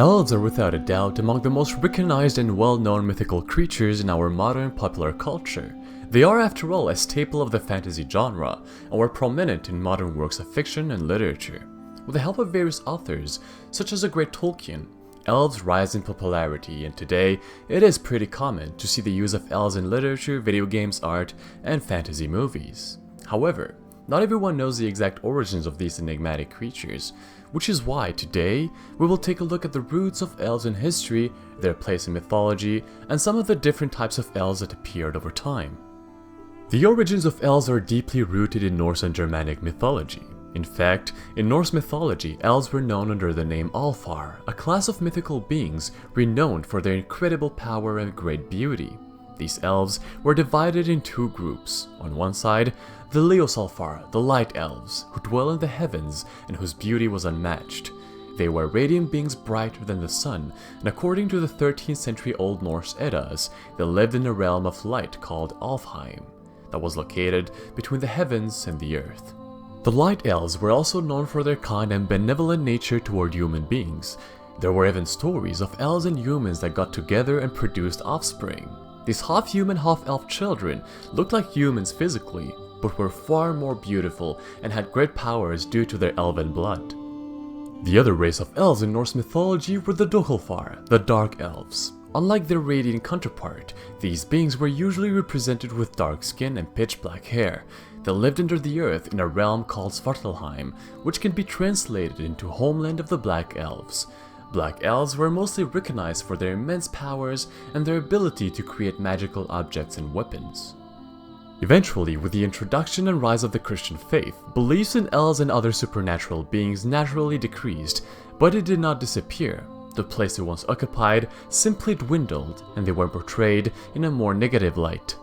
Elves are without a doubt among the most recognized and well-known mythical creatures in our modern popular culture. They are, after all, a staple of the fantasy genre and were prominent in modern works of fiction and literature. With the help of various authors, such as the great Tolkien, elves rise in popularity, and today it is pretty common to see the use of elves in literature, video games, art, and fantasy movies. However, not everyone knows the exact origins of these enigmatic creatures, which is why today we will take a look at the roots of elves in history, their place in mythology, and some of the different types of elves that appeared over time. The origins of elves are deeply rooted in Norse and Germanic mythology. In fact, in Norse mythology, elves were known under the name Alfar, a class of mythical beings renowned for their incredible power and great beauty. These elves were divided in two groups. On one side, the Leosalfar, the Light Elves, who dwell in the heavens and whose beauty was unmatched. They were radiant beings brighter than the sun, and according to the 13th century Old Norse Eddas, they lived in a realm of light called Alfheim, that was located between the heavens and the earth. The Light Elves were also known for their kind and benevolent nature toward human beings. There were even stories of elves and humans that got together and produced offspring. These half-human, half-elf children looked like humans physically, but were far more beautiful and had great powers due to their elven blood. The other race of elves in Norse mythology were the Duhelfar, the Dark Elves. Unlike their radiant counterpart, these beings were usually represented with dark skin and pitch black hair. They lived under the earth in a realm called Svartalheim, which can be translated into homeland of the Black Elves. Black Elves were mostly recognized for their immense powers and their ability to create magical objects and weapons. Eventually, with the introduction and rise of the Christian faith, beliefs in elves and other supernatural beings naturally decreased, but it did not disappear. The place they once occupied simply dwindled, and they were portrayed in a more negative light.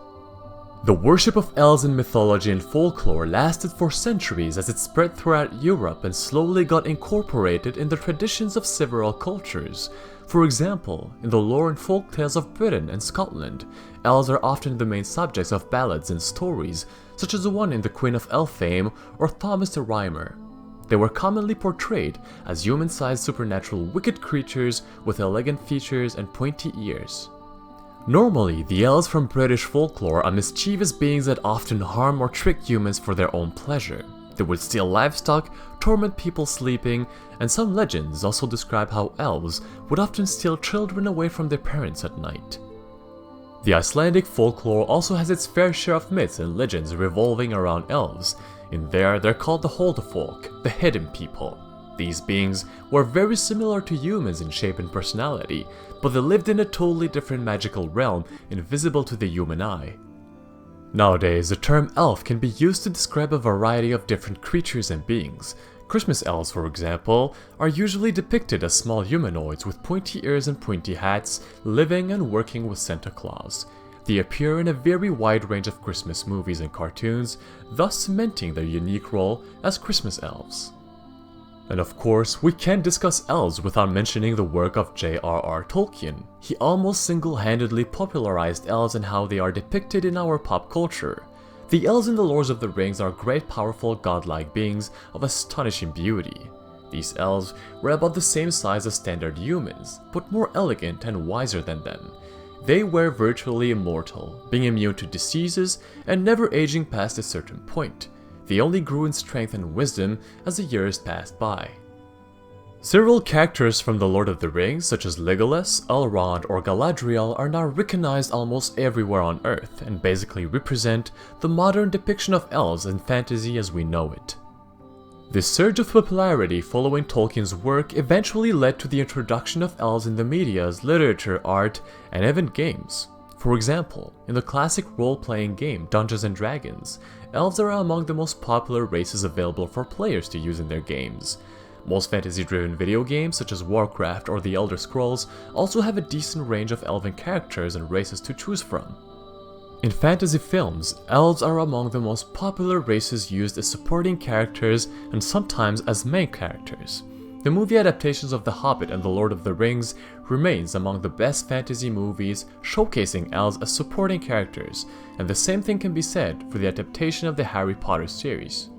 The worship of elves in mythology and folklore lasted for centuries as it spread throughout Europe and slowly got incorporated in the traditions of several cultures. For example, in the lore and folktales of Britain and Scotland, elves are often the main subjects of ballads and stories, such as the one in the Queen of Elf fame or Thomas the Rhymer. They were commonly portrayed as human-sized supernatural wicked creatures with elegant features and pointy ears. Normally, the elves from British folklore are mischievous beings that often harm or trick humans for their own pleasure. They would steal livestock, torment people sleeping, and some legends also describe how elves would often steal children away from their parents at night. The Icelandic folklore also has its fair share of myths and legends revolving around elves. In there, they're called the Holdafolk, the hidden people. These beings were very similar to humans in shape and personality, but they lived in a totally different magical realm invisible to the human eye. Nowadays, the term elf can be used to describe a variety of different creatures and beings. Christmas elves, for example, are usually depicted as small humanoids with pointy ears and pointy hats, living and working with Santa Claus. They appear in a very wide range of Christmas movies and cartoons, thus cementing their unique role as Christmas elves. And of course, we can't discuss elves without mentioning the work of J.R.R. Tolkien. He almost single-handedly popularized elves and how they are depicted in our pop culture. The elves in the Lord of the Rings are great, powerful, godlike beings of astonishing beauty. These elves were about the same size as standard humans, but more elegant and wiser than them. They were virtually immortal, being immune to diseases and never aging past a certain point. They only grew in strength and wisdom as the years passed by. Several characters from The Lord of the Rings, such as Legolas, Elrond, or Galadriel, are now recognized almost everywhere on Earth and basically represent the modern depiction of elves and fantasy as we know it. This surge of popularity following Tolkien's work eventually led to the introduction of elves in the medias, literature, art, and even games. For example, in the classic role-playing game Dungeons & Dragons, elves are among the most popular races available for players to use in their games. Most fantasy-driven video games such as Warcraft or The Elder Scrolls also have a decent range of elven characters and races to choose from. In fantasy films, elves are among the most popular races used as supporting characters and sometimes as main characters. The movie adaptations of The Hobbit and The Lord of the Rings remains among the best fantasy movies, showcasing elves as supporting characters, and the same thing can be said for the adaptation of the Harry Potter series.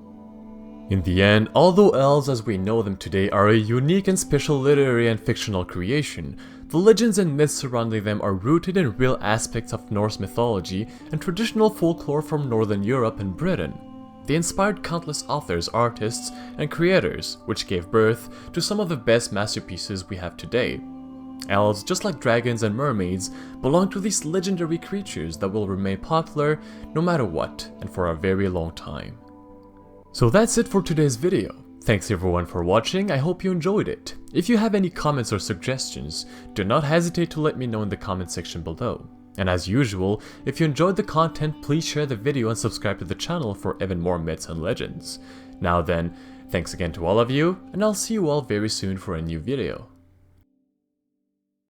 In the end, although elves as we know them today are a unique and special literary and fictional creation, the legends and myths surrounding them are rooted in real aspects of Norse mythology and traditional folklore from Northern Europe and Britain. They inspired countless authors, artists, and creators, which gave birth to some of the best masterpieces we have today. Elves, just like dragons and mermaids, belong to these legendary creatures that will remain popular no matter what, and for a very long time. So that's it for today's video. Thanks everyone for watching, I hope you enjoyed it. If you have any comments or suggestions, do not hesitate to let me know in the comment section below. And as usual, if you enjoyed the content, please share the video and subscribe to the channel for even more myths and legends. Now then, thanks again to all of you, and I'll see you all very soon for a new video.